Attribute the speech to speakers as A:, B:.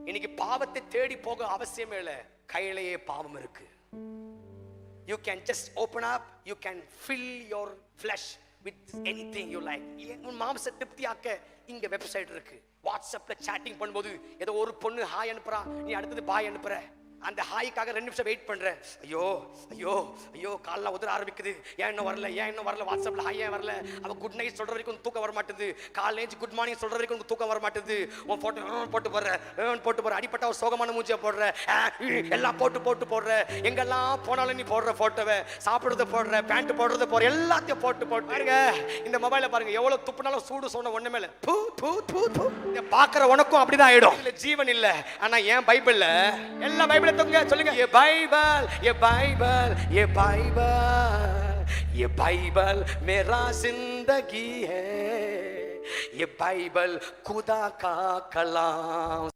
A: இன்னைக்கு பாவத்தை தேடி போக அவசியமே இல்லை, கையிலேயே பாவம் இருக்கு. You can just open up, you can fill your flesh with anything you like. உன் மாம்ச திருப்தியாக்க இங்க வெப்சைட் இருக்கு. வாட்ஸ்அப்ல சாட்டிங் பண்ணும்போது ஏதோ ஒரு பொண்ணு ஹாய் அனுப்புறா, நீ அடுத்தது பாய் அனுப்புற. அந்த ஹாய்க்காக 2 நிமிஷம் வெயிட் பண்ற. ஐயோ ஐயோ ஐயோ கால்ல உதற ஆரம்பிக்குது. ஏன் இன்னும் வரல வாட்ஸ்அப்ல ஹாய் ஏன் வரல? அவ குட் நைட் சொல்ற வரைக்கும் தூக்கம் வர மாட்டேது. காலையில ஏஞ்சி குட் மார்னிங் சொல்ற வரைக்கும் தூக்கம் வர மாட்டேது. உன் போட்டோ போட்டு போற அடிப்பட்ட ஒரு சோகமான மூஞ்சியை போடுற, எல்லாம் போட்டு போடுற. எங்கெல்லாம் போனாலும் நீ போடுற போட்டோவை, சாப்பிடுறத போடுற, பேண்ட் போடுறத போடுற, எல்லாத்தையும் போட்டு பாருங்க. இந்த மொபைல பாருங்க, எவ்வளவு துப்புனாலும் சூடு சொன்ன ஒண்ணுமே இல்ல. பாக்குற உனக்கும் அப்படிதான் ஆயிடும். இல்ல ஜீவன் இல்ல. ஆனா ஏன் பைபிள்ல எல்லா பைபிள் சொல்லுங்க, ये बाइबल मेरा जिंदगी है, ये बाइबल खुदा का कलाम।